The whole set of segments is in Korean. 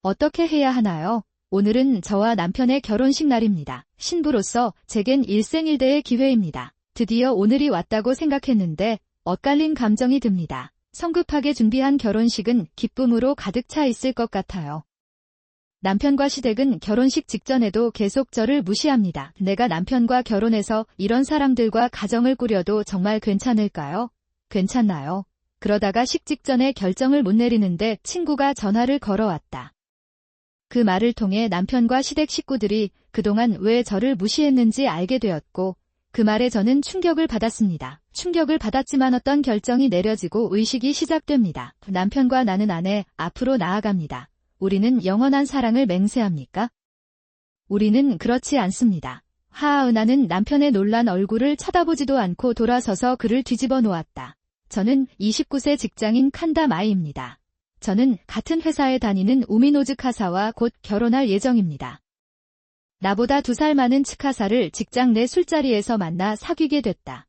어떻게 해야 하나요? 오늘은 저와 남편의 결혼식 날입니다. 신부로서 제겐 일생일대의 기회입니다. 드디어 오늘이 왔다고 생각했는데 엇갈린 감정이 듭니다. 성급하게 준비한 결혼식은 기쁨으로 가득 차 있을 것 같아요. 남편과 시댁은 결혼식 직전에도 계속 저를 무시합니다. 내가 남편과 결혼해서 이런 사람들과 가정을 꾸려도 정말 괜찮을까요? 괜찮나요? 그러다가 식 직전에 결정을 못 내리는데 친구가 전화를 걸어왔다. 그 말을 통해 남편과 시댁 식구들이 그동안 왜 저를 무시했는지 알게 되었고 그 말에 저는 충격을 받았습니다. 충격을 받았지만 어떤 결정이 내려지고 의식이 시작됩니다. 남편과 나는 아내, 앞으로 나아갑니다. 우리는 영원한 사랑을 맹세합니까? 우리는 그렇지 않습니다. 나는 남편의 놀란 얼굴을 쳐다보지도 않고 돌아서서 그를 뒤집어 놓았다. 저는 29세 직장인 칸다마이입니다. 저는 같은 회사에 다니는 우미노 츠카사와 곧 결혼할 예정입니다. 나보다 2살 많은 츠카사를 직장 내 술자리에서 만나 사귀게 됐다.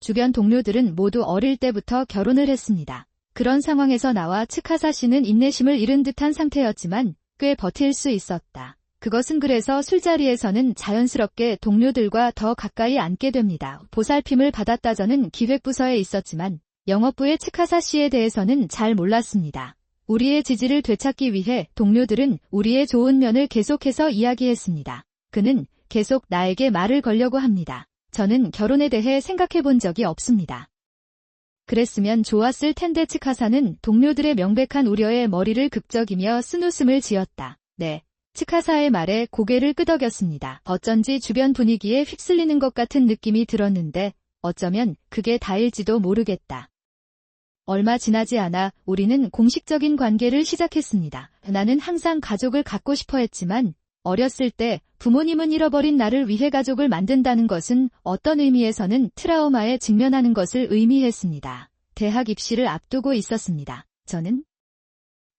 주변 동료들은 모두 어릴 때부터 결혼을 했습니다. 그런 상황에서 나와 츠카사 씨는 인내심을 잃은 듯한 상태였지만 꽤 버틸 수 있었다. 그것은 그래서 술자리에서는 자연스럽게 동료들과 더 가까이 앉게 됩니다. 보살핌을 받았다. 저는 기획부서에 있었지만 영업부의 츠카사 씨에 대해서는 잘 몰랐습니다. 우리의 지지를 되찾기 위해 동료들은 우리의 좋은 면을 계속해서 이야기했습니다. 그는 계속 나에게 말을 걸려고 합니다. 저는 결혼에 대해 생각해 본 적이 없습니다. 그랬으면 좋았을 텐데. 츠카사는 동료들의 명백한 우려에 머리를 극적이며 쓴웃음을 지었다. 네. 츠카사의 말에 고개를 끄덕였습니다. 어쩐지 주변 분위기에 휩쓸리는 것 같은 느낌이 들었는데 어쩌면 그게 다일지도 모르겠다. 얼마 지나지 않아 우리는 공식적인 관계를 시작했습니다. 나는 항상 가족을 갖고 싶어 했지만 어렸을 때 부모님은 잃어버린 나를 위해 가족을 만든다는 것은 어떤 의미에서는 트라우마에 직면하는 것을 의미했습니다. 대학 입시를 앞두고 있었습니다. 저는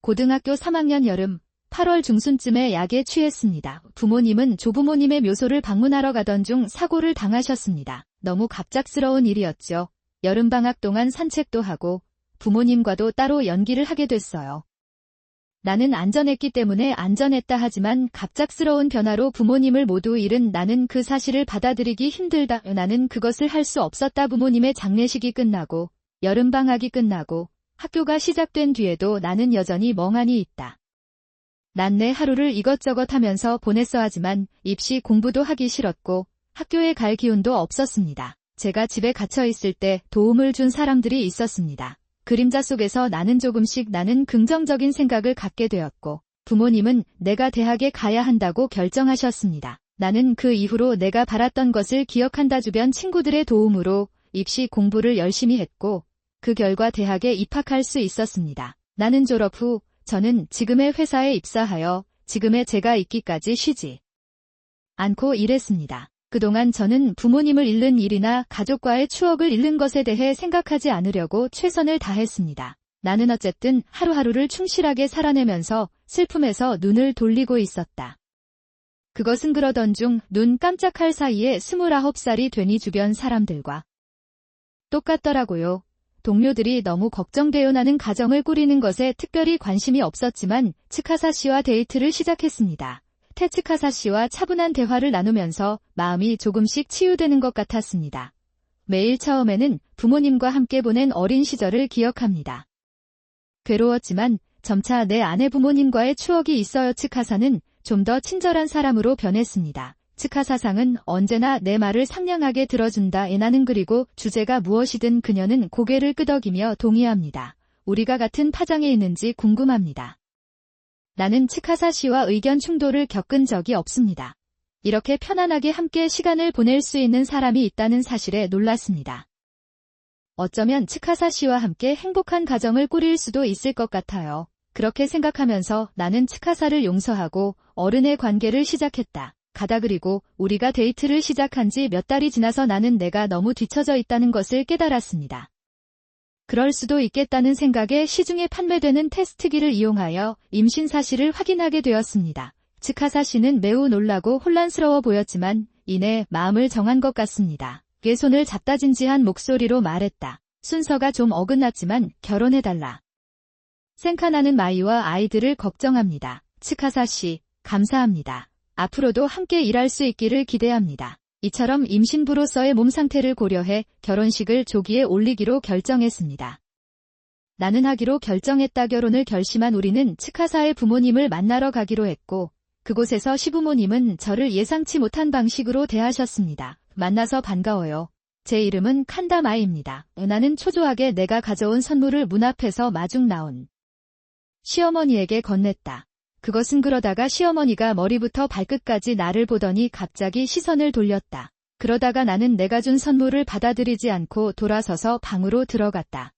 고등학교 3학년 여름 8월 중순쯤에 약에 취했습니다. 부모님은 조부모님의 묘소를 방문하러 가던 중 사고를 당하셨습니다. 너무 갑작스러운 일이었죠. 여름방학 동안 산책도 하고 부모님과도 따로 연기를 하게 됐어요. 나는 안전했기 때문에 안전했다 하지만 갑작스러운 변화로 부모님을 모두 잃은 나는 그 사실을 받아들이기 힘들다. 나는 그것을 할 수 없었다. 부모님의 장례식이 끝나고 여름방학이 끝나고 학교가 시작된 뒤에도 나는 여전히 멍하니 있다. 난 내 하루를 이것저것 하면서 보냈어. 하지만 입시 공부도 하기 싫었고 학교에 갈 기운도 없었습니다. 제가 집에 갇혀 있을 때 도움을 준 사람들이 있었습니다. 그림자 속에서 나는 조금씩 긍정적인 생각을 갖게 되었고 부모님은 내가 대학에 가야 한다고 결정하셨습니다. 나는 그 이후로 내가 바랐던 것을 기억한다. 주변 친구들의 도움으로 입시 공부를 열심히 했고 그 결과 대학에 입학할 수 있었습니다. 나는 졸업 후 저는 지금의 회사에 입사하여 지금의 제가 있기까지 쉬지 않고 일했습니다. 그동안 저는 부모님을 잃는 일이나 가족과의 추억을 잃는 것에 대해 생각하지 않으려고 최선을 다했습니다. 나는 어쨌든 하루하루를 충실하게 살아내면서 슬픔에서 눈을 돌리고 있었다. 그것은 그러던 중 눈 깜짝할 사이에 29살이 되니 주변 사람들과 똑같더라고요. 동료들이 너무 걱정돼요. 나는 가정을 꾸리는 것에 특별히 관심이 없었지만 츠카사 씨와 데이트를 시작했습니다. 테츠카사 씨와 차분한 대화를 나누면서 마음이 조금씩 치유되는 것 같았습니다. 매일 처음에는 부모님과 함께 보낸 어린 시절을 기억합니다. 괴로웠지만 점차 내 아내 부모님과의 추억이 있어요. 츠카사는 좀 더 친절한 사람으로 변했습니다. 츠카사상은 언제나 내 말을 상냥하게 들어준다. 나는 그리고 주제가 무엇이든 그녀는 고개를 끄덕이며 동의합니다. 우리가 같은 파장에 있는지 궁금합니다. 나는 츠카사 씨와 의견 충돌을 겪은 적이 없습니다. 이렇게 편안하게 함께 시간을 보낼 수 있는 사람이 있다는 사실에 놀랐습니다. 어쩌면 츠카사 씨와 함께 행복한 가정을 꾸릴 수도 있을 것 같아요. 그렇게 생각하면서 나는 츠카사를 용서하고 어른의 관계를 시작했다. 그리고 우리가 데이트를 시작한 지 몇 달이 지나서 나는 내가 너무 뒤처져 있다는 것을 깨달았습니다. 그럴 수도 있겠다는 생각에 시중에 판매되는 테스트기를 이용하여 임신 사실을 확인하게 되었습니다. 츠카사 씨는 매우 놀라고 혼란스러워 보였지만 이내 마음을 정한 것 같습니다. 그의 손을 잡다 진지한 목소리로 말했다. 순서가 좀 어긋났지만 결혼해달라. 생카나는 마이와 아이들을 걱정합니다. 츠카사 씨, 감사합니다. 앞으로도 함께 일할 수 있기를 기대합니다. 이처럼 임신부로서의 몸 상태를 고려해 결혼식을 조기에 올리기로 결정했습니다. 나는 하기로 결정했다. 결혼을 결심한 우리는 츠카사의 부모님을 만나러 가기로 했고, 그곳에서 시부모님은 저를 예상치 못한 방식으로 대하셨습니다. 만나서 반가워요. 제 이름은 칸다마이입니다. 나는 초조하게 내가 가져온 선물을 문 앞에서 마중 나온 시어머니에게 건넸다. 그것은 그러다가 시어머니가 머리부터 발끝까지 나를 보더니 갑자기 시선을 돌렸다. 그러다가 나는 내가 준 선물을 받아들이지 않고 돌아서서 방으로 들어갔다.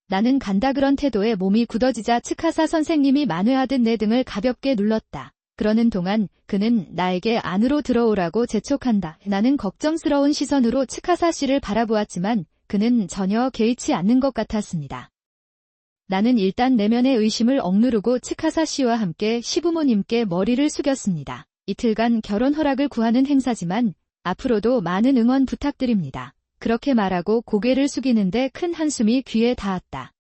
나는 간다 그런 태도에 몸이 굳어지자 츠카사 선생님이 만회하듯 내 등을 가볍게 눌렀다. 그러는 동안 그는 나에게 안으로 들어오라고 재촉한다. 나는 걱정스러운 시선으로 츠카사 씨를 바라보았지만 그는 전혀 개의치 않는 것 같았습니다. 나는 일단 내면의 의심을 억누르고 츠카사 씨와 함께 시부모님께 머리를 숙였습니다. 이틀간 결혼 허락을 구하는 행사지만 앞으로도 많은 응원 부탁드립니다. 그렇게 말하고 고개를 숙이는데 큰 한숨이 귀에 닿았다.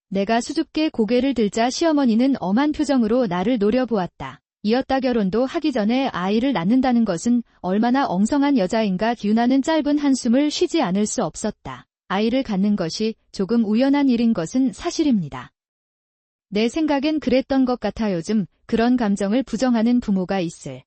내가 수줍게 고개를 들자 시어머니는 엄한 표정으로 나를 노려보았다. 이었다. 결혼도 하기 전에 아이를 낳는다는 것은 얼마나 엉성한 여자인가. 유나는 짧은 한숨을 쉬지 않을 수 없었다. 아이를 갖는 것이 조금 우연한 일인 것은 사실입니다. 내 생각엔 그랬던 것 같아. 요즘 그런 감정을 부정하는 부모가 있을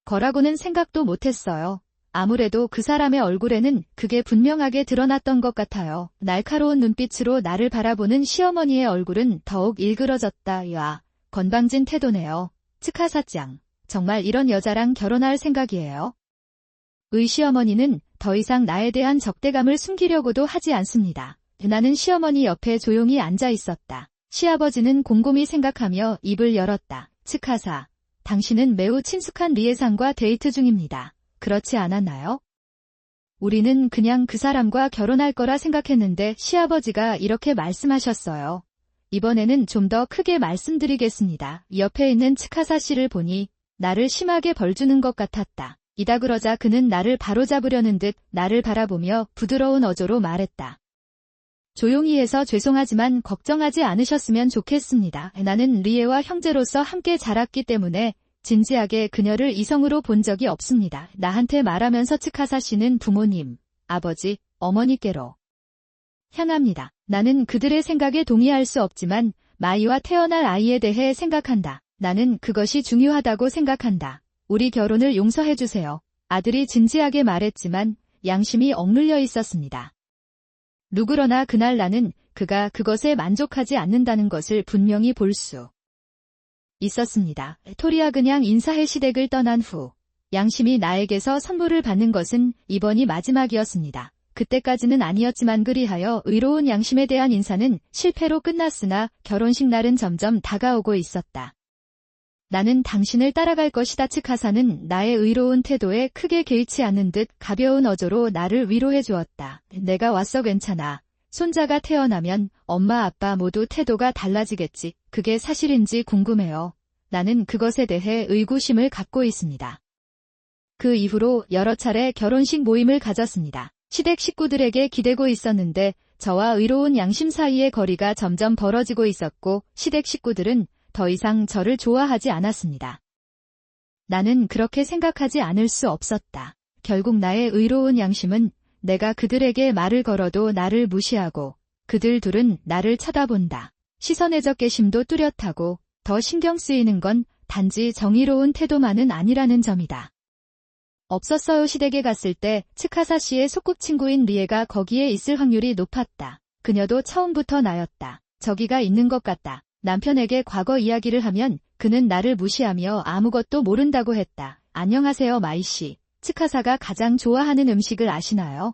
거라고는 생각도 못했어요. 아무래도 그 사람의 얼굴에는 그게 분명하게 드러났던 것 같아요. 날카로운 눈빛으로 나를 바라보는 시어머니의 얼굴은 더욱 일그러졌다. 야, 건방진 태도네요. 츠카사짱, 정말 이런 여자랑 결혼할 생각이에요? 의 시어머니는 더 이상 나에 대한 적대감을 숨기려고도 하지 않습니다. 나는 시어머니 옆에 조용히 앉아 있었다. 시아버지는 곰곰이 생각하며 입을 열었다. 츠카사, 당신은 매우 친숙한 리에상과 데이트 중입니다. 그렇지 않았나요? 우리는 그냥 그 사람과 결혼할 거라 생각했는데 시아버지가 이렇게 말씀하셨어요. 이번에는 좀 더 크게 말씀드리겠습니다. 옆에 있는 츠카사 씨를 보니 나를 심하게 벌주는 것 같았다. 이다 그러자 그는 나를 바로잡으려는 듯 나를 바라보며 부드러운 어조로 말했다. 조용히 해서 죄송하지만 걱정하지 않으셨으면 좋겠습니다. 나는 리에와 형제로서 함께 자랐기 때문에 진지하게 그녀를 이성으로 본 적이 없습니다. 나한테 말하면서 츠카사 씨는 부모님, 아버지, 어머니께로 향합니다. 나는 그들의 생각에 동의할 수 없지만 마이와 태어날 아이에 대해 생각한다. 나는 그것이 중요하다고 생각한다. 우리 결혼을 용서해주세요. 아들이 진지하게 말했지만 양심이 억눌려 있었습니다. 누그러나 그날 나는 그가 그것에 만족하지 않는다는 것을 분명히 볼 수 있었습니다. 토리아 그냥 인사해 시댁을 떠난 후 양심이 나에게서 선물을 받는 것은 이번이 마지막이었습니다. 그때까지는 아니었지만 그리하여 의로운 양심에 대한 인사는 실패로 끝났으나 결혼식 날은 점점 다가오고 있었다. 나는 당신을 따라갈 것이다. 츠카사는 나의 의로운 태도에 크게 개의치 않는 듯 가벼운 어조로 나를 위로해 주었다. 내가 왔어. 괜찮아. 손자가 태어나면 엄마 아빠 모두 태도가 달라지겠지. 그게 사실인지 궁금해요. 나는 그것에 대해 의구심을 갖고 있습니다. 그 이후로 여러 차례 결혼식 모임을 가졌습니다. 시댁 식구들에게 기대고 있었는데 저와 의로운 양심 사이의 거리가 점점 벌어지고 있었고 시댁 식구들은 더 이상 저를 좋아하지 않았습니다. 나는 그렇게 생각하지 않을 수 없었다. 결국 나의 의로운 양심은 내가 그들에게 말을 걸어도 나를 무시하고 그들 둘은 나를 쳐다본다. 시선의 적개심도 뚜렷하고 더 신경 쓰이는 건 단지 정의로운 태도만은 아니라는 점이다. 없었어요. 시댁에 갔을 때 츠카사 씨의 소꿉친구인 리에가 거기에 있을 확률이 높았다. 그녀도 처음부터 나였다. 저기가 있는 것 같다. 남편에게 과거 이야기를 하면 그는 나를 무시하며 아무것도 모른다고 했다. 안녕하세요 마이 씨. 츠카사가 가장 좋아하는 음식을 아시나요?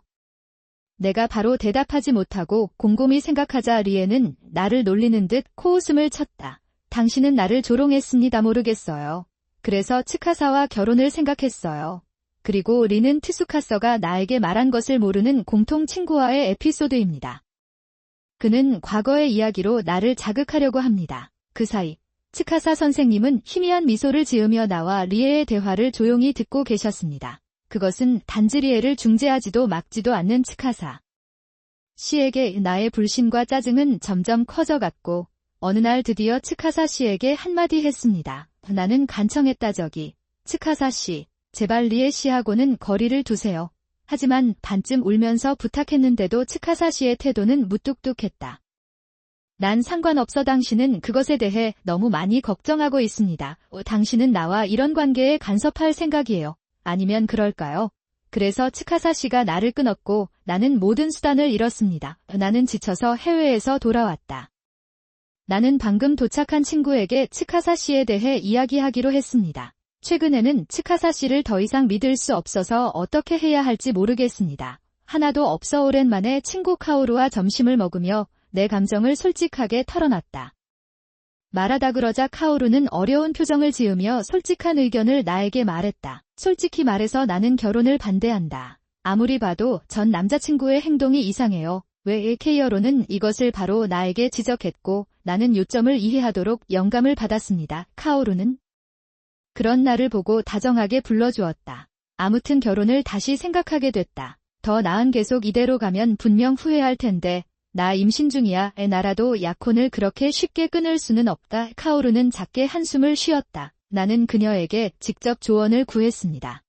내가 바로 대답하지 못하고 곰곰이 생각하자 리에는 나를 놀리는 듯 코웃음을 쳤다. 당신은 나를 조롱했습니다. 모르겠어요. 그래서 츠카사와 결혼을 생각했어요. 그리고 리는 트수카서가 나에게 말한 것을 모르는 공통 친구와의 에피소드입니다. 그는 과거의 이야기로 나를 자극하려고 합니다. 그 사이 츠카사 선생님은 희미한 미소를 지으며 나와 리에의 대화를 조용히 듣고 계셨습니다. 그것은 단지 리에를 중재하지도 막지도 않는 츠카사 씨에게 나의 불신과 짜증은 점점 커져갔고 어느 날 드디어 츠카사 씨에게 한마디 했습니다. 나는 간청했다 저기. 츠카사 씨, 제발 리에 씨하고는 거리를 두세요. 하지만 반쯤 울면서 부탁했는데도 츠카사 씨의 태도는 무뚝뚝했다. 난 상관없어 당신은 그것에 대해 너무 많이 걱정하고 있습니다. 당신은 나와 이런 관계에 간섭할 생각이에요. 아니면 그럴까요? 그래서 츠카사 씨가 나를 끊었고 나는 모든 수단을 잃었습니다. 나는 지쳐서 해외에서 돌아왔다. 나는 방금 도착한 친구에게 츠카사 씨에 대해 이야기하기로 했습니다. 최근에는 츠카사 씨를 더 이상 믿을 수 없어서 어떻게 해야 할지 모르겠습니다. 하나도 없어 오랜만에 친구 카오루와 점심을 먹으며 내 감정을 솔직하게 털어놨다. 말하다 그러자 카오루는 어려운 표정을 지으며 솔직한 의견을 나에게 말했다. 솔직히 말해서 나는 결혼을 반대한다. 아무리 봐도 전 남자친구의 행동이 이상해요. 왜 케이어로는 이것을 바로 나에게 지적했고 나는 요점을 이해하도록 영감을 받았습니다. 카오루는 그런 나를 보고 다정하게 불러주었다. 아무튼 결혼을 다시 생각하게 됐다. 더 나은 계속 이대로 가면 분명 후회할 텐데 나 임신 중이야. 나라도 약혼을 그렇게 쉽게 끊을 수는 없다. 카오루는 작게 한숨을 쉬었다. 나는 그녀에게 직접 조언을 구했습니다.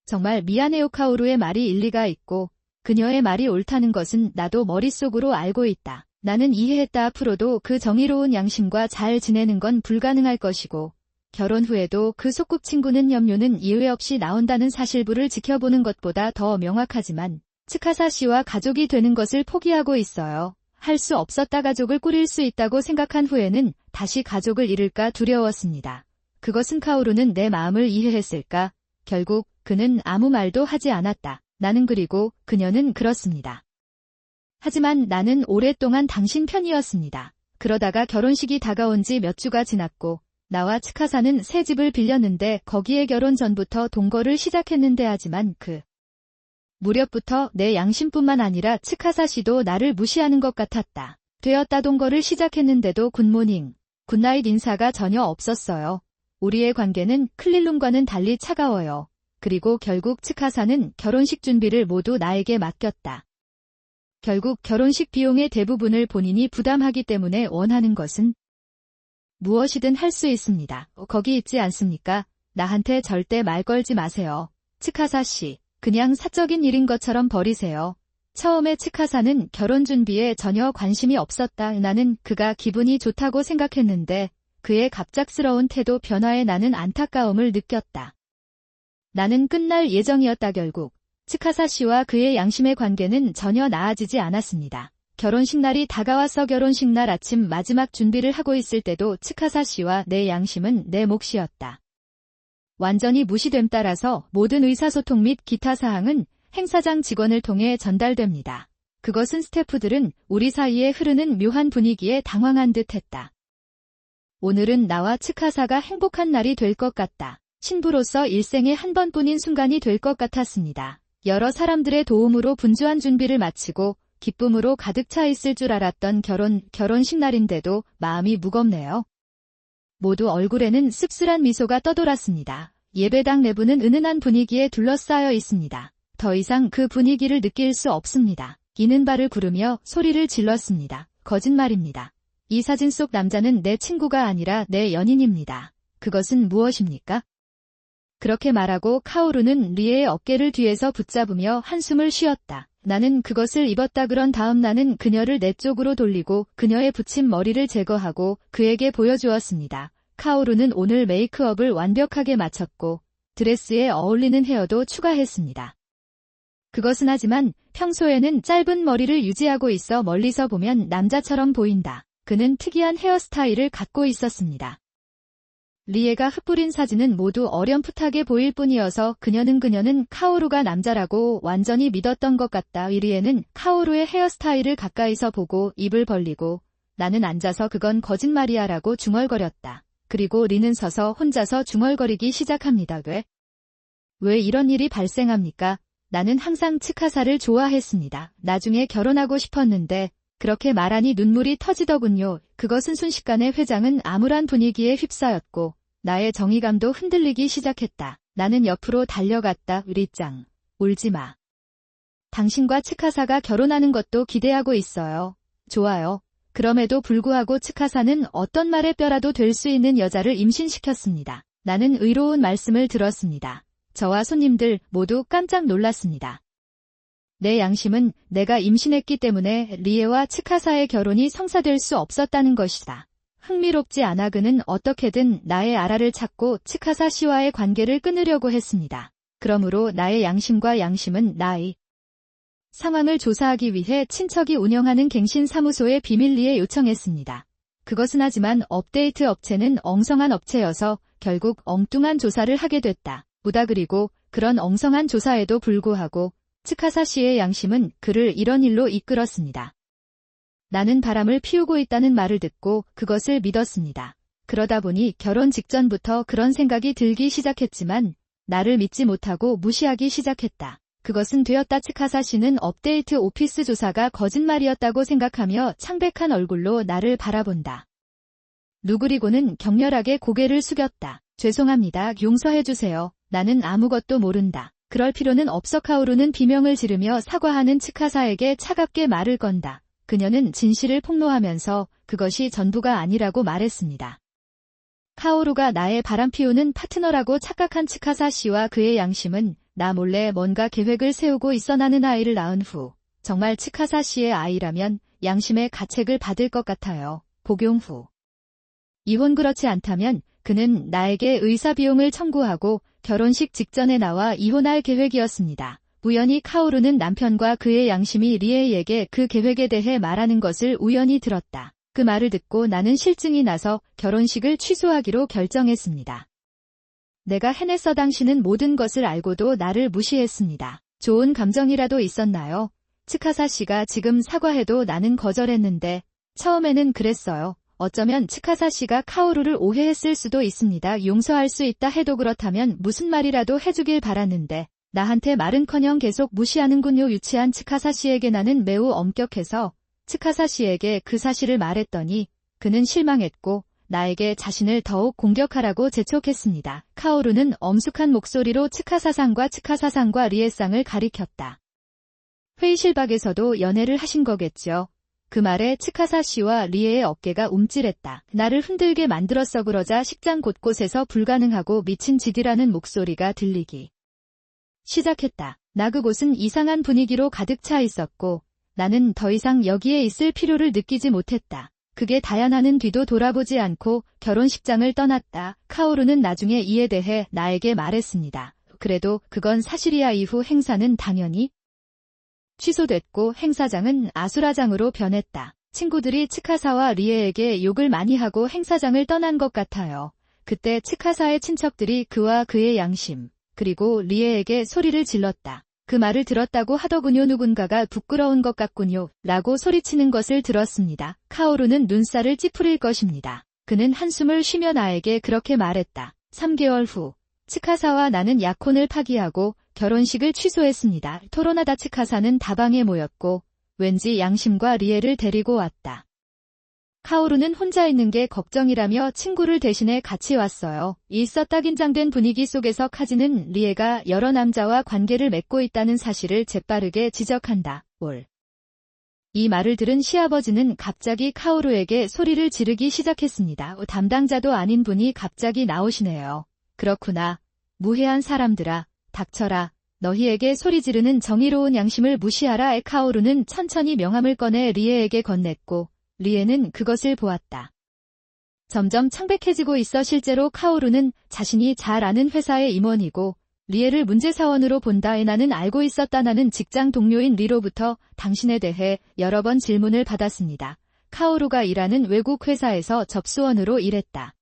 정말 미안해요. 카오루의 말이 일리가 있고 그녀의 말이 옳다는 것은 나도 머릿속으로 알고 있다. 나는 이해했다. 앞으로도 그 정의로운 양심과 잘 지내는 건 불가능할 것이고 결혼 후에도 그 소꿉친구는 염료는 이유 없이 나온다는 사실부를 지켜보는 것보다 더 명확하지만 츠카사 씨와 가족이 되는 것을 포기하고 있어요. 할 수 없었다. 가족을 꾸릴 수 있다고 생각한 후에는 다시 가족을 잃을까 두려웠습니다. 그것은 카오루는 내 마음을 이해했을까? 결국 그는 아무 말도 하지 않았다. 나는 그리고 그녀는 그렇습니다. 하지만 나는 오랫동안 당신 편이었습니다. 그러다가 결혼식이 다가온 지 몇 주가 지났고 나와 츠카사는 새 집을 빌렸는데 거기에 결혼 전부터 동거를 시작했는데 하지만 그 무렵부터 내 양심뿐만 아니라 츠카사 씨도 나를 무시하는 것 같았다. 되었다. 동거를 시작했는데도 굿모닝, 굿나잇 인사가 전혀 없었어요. 우리의 관계는 클릴룸과는 달리 차가워요. 그리고 결국 츠카사는 결혼식 준비를 모두 나에게 맡겼다. 결국 결혼식 비용의 대부분을 본인이 부담하기 때문에 원하는 것은 무엇이든 할 수 있습니다. 거기 있지 않습니까? 나한테 절대 말 걸지 마세요. 츠카사 씨, 그냥 사적인 일인 것처럼 버리세요. 처음에 츠카사는 결혼 준비에 전혀 관심이 없었다. 나는 그가 기분이 좋다고 생각했는데 그의 갑작스러운 태도 변화에 나는 안타까움을 느꼈다. 나는 끝날 예정이었다. 결국 츠카사 씨와 그의 양심의 관계는 전혀 나아지지 않았습니다. 결혼식 날이 다가와서 결혼식 날 아침 마지막 준비를 하고 있을 때도 츠카사 씨와 내 양심은 내 몫이었다. 완전히 무시됨. 따라서 모든 의사소통 및 기타 사항은 행사장 직원을 통해 전달됩니다. 그것은 스태프들은 우리 사이에 흐르는 묘한 분위기에 당황한 듯 했다. 오늘은 나와 츠카사가 행복한 날이 될 것 같다. 신부로서 일생에 한 번뿐인 순간이 될 것 같았습니다. 여러 사람들의 도움으로 분주한 준비를 마치고 기쁨으로 가득 차 있을 줄 알았던 결혼식 날인데도 마음이 무겁네요. 모두 얼굴에는 씁쓸한 미소가 떠돌았습니다. 예배당 내부는 은은한 분위기에 둘러싸여 있습니다. 더 이상 그 분위기를 느낄 수 없습니다. 이는 발을 구르며 소리를 질렀습니다. 거짓말입니다. 이 사진 속 남자는 내 친구가 아니라 내 연인입니다. 그것은 무엇입니까? 그렇게 말하고 카오루는 리에의 어깨를 뒤에서 붙잡으며 한숨을 쉬었다. 나는 그것을 입었다. 그런 다음 나는 그녀를 내 쪽으로 돌리고 그녀의 붙인 머리를 제거하고 그에게 보여주었습니다. 카오루는 오늘 메이크업을 완벽하게 마쳤고 드레스에 어울리는 헤어도 추가했습니다. 그것은 하지만 평소에는 짧은 머리를 유지하고 있어 멀리서 보면 남자처럼 보인다. 그는 특이한 헤어스타일을 갖고 있었습니다. 리에가 흩뿌린 사진은 모두 어렴풋하게 보일 뿐이어서 그녀는 카오루가 남자라고 완전히 믿었던 것 같다. 리에는 카오루의 헤어스타일을 가까이서 보고 입을 벌리고 나는 앉아서 그건 거짓말이야 라고 중얼거렸다. 그리고 리는 서서 혼자서 중얼거리기 시작합니다. 왜 이런 일이 발생합니까? 나는 항상 츠카사를 좋아했습니다. 나중에 결혼하고 싶었는데 그렇게 말하니 눈물이 터지더군요. 그것은 순식간에 회장은 암울한 분위기에 휩싸였고 나의 정의감도 흔들리기 시작했다. 나는 옆으로 달려갔다. 리짱, 울지마. 당신과 츠카사가 결혼하는 것도 기대하고 있어요. 좋아요. 그럼에도 불구하고 츠카사는 어떤 말의 뼈라도 될 수 있는 여자를 임신시켰습니다. 나는 의로운 말씀을 들었습니다. 저와 손님들 모두 깜짝 놀랐습니다. 내 양심은 내가 임신했기 때문에 리에와 츠카사의 결혼이 성사될 수 없었다는 것이다. 흥미롭지 않아 그는 어떻게든 나의 아라를 찾고 츠카사 씨와의 관계를 끊으려고 했습니다. 그러므로 나의 양심과 양심은 나의 상황을 조사하기 위해 친척이 운영하는 갱신 사무소에 비밀리에 요청했습니다. 그것은 하지만 업데이트 업체는 엉성한 업체여서 결국 엉뚱한 조사를 하게 됐다. 보다 그리고 그런 엉성한 조사에도 불구하고 츠카사 씨의 양심은 그를 이런 일로 이끌었습니다. 나는 바람을 피우고 있다는 말을 듣고 그것을 믿었습니다. 그러다 보니 결혼 직전부터 그런 생각이 들기 시작했지만 나를 믿지 못하고 무시하기 시작했다. 그것은 되었다. 츠카사 씨는 업데이트 오피스 조사가 거짓말이었다고 생각하며 창백한 얼굴로 나를 바라본다. 누구리고는 격렬하게 고개를 숙였다. 죄송합니다. 용서해주세요. 나는 아무것도 모른다. 그럴 필요는 없어. 카오루는 비명을 지르며 사과하는 츠카사에게 차갑게 말을 건다. 그녀는 진실을 폭로하면서 그것이 전부가 아니라고 말했습니다. 카오루가 나의 바람피우는 파트너라고 착각한 츠카사 씨와 그의 양심은 나 몰래 뭔가 계획을 세우고 있어. 나는 아이를 낳은 후 정말 츠카사 씨의 아이라면 양심의 가책을 받을 것 같아요. 복용 후 이혼. 그렇지 않다면 그는 나에게 의사비용을 청구하고 결혼식 직전에 나와 이혼할 계획이었습니다. 우연히 카오루는 남편과 그의 양심이 리에에게 그 계획에 대해 말하는 것을 우연히 들었다. 그 말을 듣고 나는 실증이 나서 결혼식을 취소하기로 결정했습니다. 내가 해냈어. 당신은 모든 것을 알고도 나를 무시했습니다. 좋은 감정이라도 있었나요? 츠카사 씨가 지금 사과해도 나는 거절했는데 처음에는 그랬어요. 어쩌면 츠카사 씨가 카오루를 오해했을 수도 있습니다. 용서할 수 있다 해도 그렇다면 무슨 말이라도 해주길 바랐는데 나한테 말은커녕 계속 무시하는군요. 유치한 츠카사 씨에게 나는 매우 엄격해서 츠카사 씨에게 그 사실을 말했더니 그는 실망했고 나에게 자신을 더욱 공격하라고 재촉했습니다. 카오루는 엄숙한 목소리로 츠카사상과 츠카사상과 리에상을 가리켰다. 회의실 밖에서도 연애를 하신 거겠죠. 그 말에 츠카사 씨와 리에의 어깨가 움찔했다. 나를 흔들게 만들었어. 그러자 식장 곳곳에서 불가능하고 미친 짓이라는 목소리가 들리기 시작했다. 나 그곳은 이상한 분위기로 가득 차 있었고 나는 더 이상 여기에 있을 필요를 느끼지 못했다. 그게 다야나는 뒤도 돌아보지 않고 결혼식장을 떠났다. 카오루는 나중에 이에 대해 나에게 말했습니다. 그래도 그건 사실이야. 이후 행사는 당연히 취소됐고 행사장은 아수라장으로 변했다. 친구들이 츠카사와 리에에게 욕을 많이 하고 행사장을 떠난 것 같아요. 그때 츠카사의 친척들이 그와 그의 양심 그리고 리에에게 소리를 질렀다. 그 말을 들었다고 하더군요. 누군가가 부끄러운 것 같군요. 라고 소리치는 것을 들었습니다. 카오루는 눈살을 찌푸릴 것입니다. 그는 한숨을 쉬며 나에게 그렇게 말했다. 3개월 후 츠카사와 나는 약혼을 파기하고 결혼식을 취소했습니다. 토론하다 츠카사는 다방에 모였고 왠지 양심과 리에를 데리고 왔다. 카오루는 혼자 있는 게 걱정이라며 친구를 대신해 같이 왔어요. 있었다. 긴장된 분위기 속에서 카즈는 리에가 여러 남자와 관계를 맺고 있다는 사실을 재빠르게 지적한다. 이 말을 들은 시아버지는 갑자기 카오루에게 소리를 지르기 시작했습니다. 담당자도 아닌 분이 갑자기 나오시네요. 그렇구나. 무해한 사람들아. 닥쳐라. 너희에게 소리 지르는 정의로운 양심을 무시하라. 카오루는 천천히 명함을 꺼내 리에에게 건넸고 리에는 그것을 보았다. 점점 창백해지고 있어. 실제로 카오루는 자신이 잘 아는 회사의 임원이고 리에를 문제사원으로 본다. 나는 알고 있었다. 나는 직장 동료인 리로부터 당신에 대해 여러 번 질문을 받았습니다. 카오루가 일하는 외국 회사에서 접수원으로 일했다.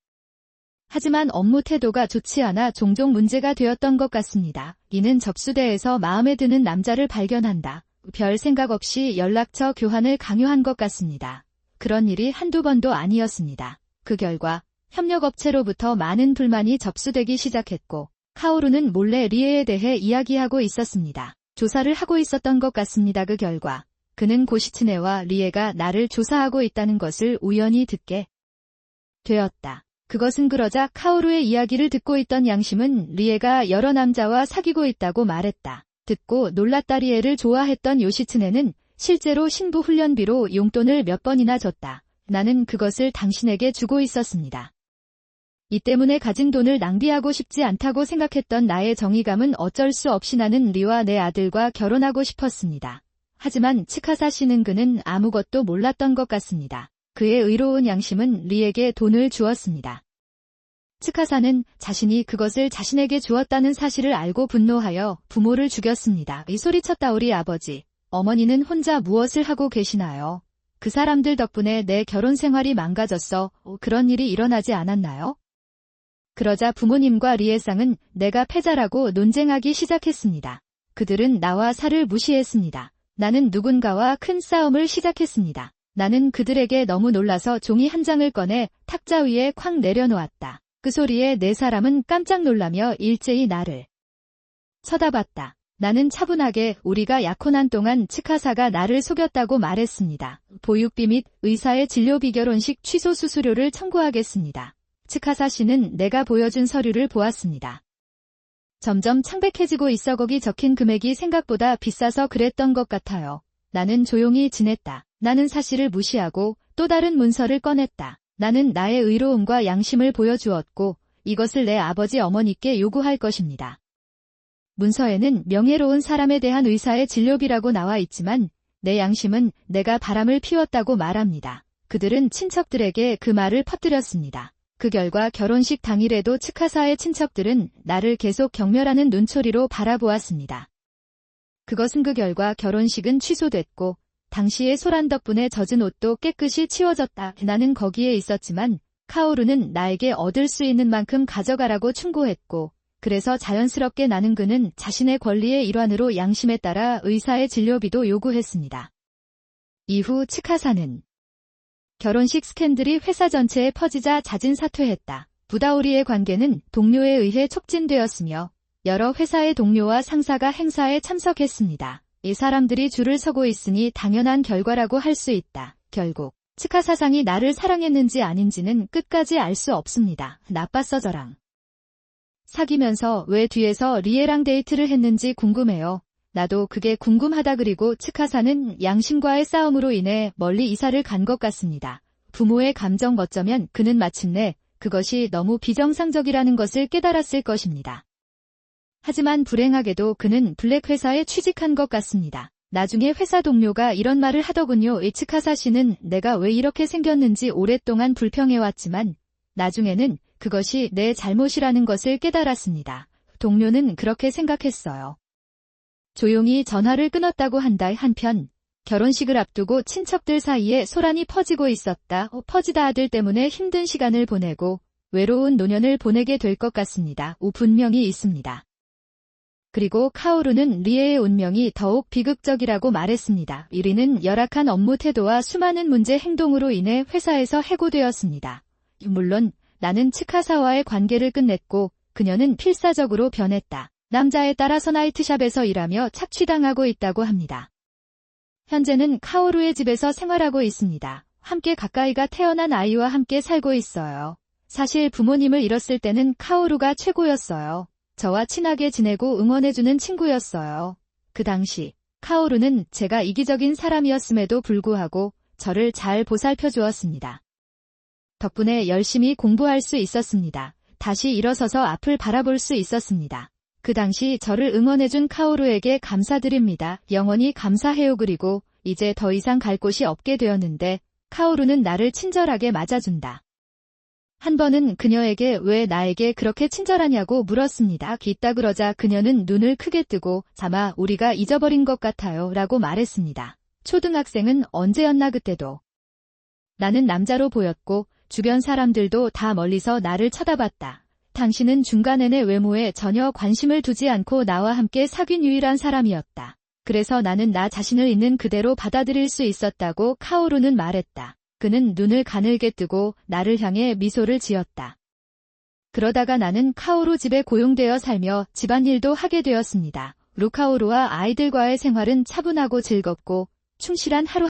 하지만 업무 태도가 좋지 않아 종종 문제가 되었던 것 같습니다. 이는 접수대에서 마음에 드는 남자를 발견한다. 별 생각 없이 연락처 교환을 강요한 것 같습니다. 그런 일이 한두 번도 아니었습니다. 그 결과 협력업체로부터 많은 불만이 접수되기 시작했고 카오루는 몰래 리에에 대해 이야기하고 있었습니다. 조사를 하고 있었던 것 같습니다. 그 결과 그는 고시츠네와 리에가 나를 조사하고 있다는 것을 우연히 듣게 되었다. 그것은 그러자 카오루의 이야기를 듣고 있던 양심은 리에가 여러 남자와 사귀고 있다고 말했다. 듣고 놀랐다. 리에를 좋아했던 요시츠네는 실제로 신부 훈련비로 용돈을 몇 번이나 줬다. 나는 그것을 당신에게 주고 있었습니다. 이 때문에 가진 돈을 낭비하고 싶지 않다고 생각했던 나의 정의감은 어쩔 수 없이 나는 리와 내 아들과 결혼하고 싶었습니다. 하지만 츠카사 씨는 그는 아무것도 몰랐던 것 같습니다. 그의 의로운 양심은 리에게 돈을 주었습니다. 츠카사는 자신이 그것을 자신에게 주었다는 사실을 알고 분노하여 부모를 죽였습니다. 이 소리쳤다. 우리 아버지, 어머니는 혼자 무엇을 하고 계시나요? 그 사람들 덕분에 내 결혼 생활이 망가졌어. 그런 일이 일어나지 않았나요? 그러자 부모님과 리의 쌍은 내가 패자라고 논쟁하기 시작했습니다. 그들은 나와 사를 무시했습니다. 나는 누군가와 큰 싸움을 시작했습니다. 나는 그들에게 너무 놀라서 종이 한 장을 꺼내 탁자 위에 쾅 내려놓았다. 그 소리에 네 사람은 깜짝 놀라며 일제히 나를 쳐다봤다. 나는 차분하게 우리가 약혼한 동안 츠카사가 나를 속였다고 말했습니다. 보육비 및 의사의 진료비 결혼식 취소 수수료를 청구하겠습니다. 츠카사 씨는 내가 보여준 서류를 보았습니다. 점점 창백해지고 있어. 거기 적힌 금액이 생각보다 비싸서 그랬던 것 같아요. 나는 조용히 지냈다. 나는 사실을 무시하고 또 다른 문서를 꺼냈다. 나는 나의 의로움과 양심을 보여주었고 이것을 내 아버지 어머니께 요구할 것입니다. 문서에는 명예로운 사람에 대한 의사의 진료비라고 나와 있지만 내 양심은 내가 바람을 피웠다고 말합니다. 그들은 친척들에게 그 말을 퍼뜨렸습니다. 그 결과 결혼식 당일에도 츠카사의 친척들은 나를 계속 경멸하는 눈초리로 바라보았습니다. 그것은 그 결과 결혼식은 취소됐고 당시의 소란 덕분에 젖은 옷도 깨끗이 치워졌다. 나는 거기에 있었지만 카오루는 나에게 얻을 수 있는 만큼 가져가라고 충고했고 그래서 자연스럽게 나는 그는 자신의 권리의 일환으로 양심에 따라 의사의 진료비도 요구했습니다. 이후 츠카사는 결혼식 스캔들이 회사 전체에 퍼지자 자진 사퇴했다. 부다오리의 관계는 동료에 의해 촉진되었으며 여러 회사의 동료와 상사가 행사에 참석했습니다. 이 사람들이 줄을 서고 있으니 당연한 결과라고 할 수 있다. 결국 츠카사상이 나를 사랑했는지 아닌지는 끝까지 알 수 없습니다. 나빴어. 저랑 사귀면서 왜 뒤에서 리에랑 데이트를 했는지 궁금해요. 나도 그게 궁금하다. 그리고 츠카사는 양심과의 싸움으로 인해 멀리 이사를 간 것 같습니다. 부모의 감정 어쩌면 그는 마침내 그것이 너무 비정상적이라는 것을 깨달았을 것입니다. 하지만 불행하게도 그는 블랙 회사에 취직한 것 같습니다. 나중에 회사 동료가 이런 말을 하더군요. 이 츠카사 씨는 내가 왜 이렇게 생겼는지 오랫동안 불평해왔지만 나중에는 그것이 내 잘못이라는 것을 깨달았습니다. 동료는 그렇게 생각했어요. 조용히 전화를 끊었다고 한다. 한편 결혼식을 앞두고 친척들 사이에 소란이 퍼지고 있었다. 퍼지다 아들 때문에 힘든 시간을 보내고 외로운 노년을 보내게 될 것 같습니다. 분명히 있습니다. 그리고 카오루는 리에의 운명이 더욱 비극적이라고 말했습니다. 리는 열악한 업무 태도와 수많은 문제 행동으로 인해 회사에서 해고되었습니다. 물론 나는 츠카사와의 관계를 끝냈고 그녀는 필사적으로 변했다. 남자에 따라서 나이트샵에서 일하며 착취당하고 있다고 합니다. 현재는 카오루의 집에서 생활하고 있습니다. 함께 가까이가 태어난 아이와 함께 살고 있어요. 사실 부모님을 잃었을 때는 카오루가 최고였어요. 저와 친하게 지내고 응원해주는 친구였어요. 그 당시 카오루는 제가 이기적인 사람이었음에도 불구하고 저를 잘 보살펴 주었습니다. 덕분에 열심히 공부할 수 있었습니다. 다시 일어서서 앞을 바라볼 수 있었습니다. 그 당시 저를 응원해준 카오루에게 감사드립니다. 영원히 감사해요. 그리고 이제 더 이상 갈 곳이 없게 되었는데 카오루는 나를 친절하게 맞아준다. 한 번은 그녀에게 왜 나에게 그렇게 친절하냐고 물었습니다. 있다 그러자 그녀는 눈을 크게 뜨고 아마 우리가 잊어버린 것 같아요 라고 말했습니다. 초등학생은 언제였나 그때도. 나는 남자로 보였고 주변 사람들도 다 멀리서 나를 쳐다봤다. 당신은 중간에 내 외모에 전혀 관심을 두지 않고 나와 함께 사귄 유일한 사람이었다. 그래서 나는 나 자신을 있는 그대로 받아들일 수 있었다고 카오루는 말했다. 그는 눈을 가늘게 뜨고 나를 향해 미소를 지었다. 그러다가 나는 카오루 집에 고용되어 살며 집안일도 하게 되었습니다. 루카오루와 아이들과의 생활은 차분하고 즐겁고 충실한 하루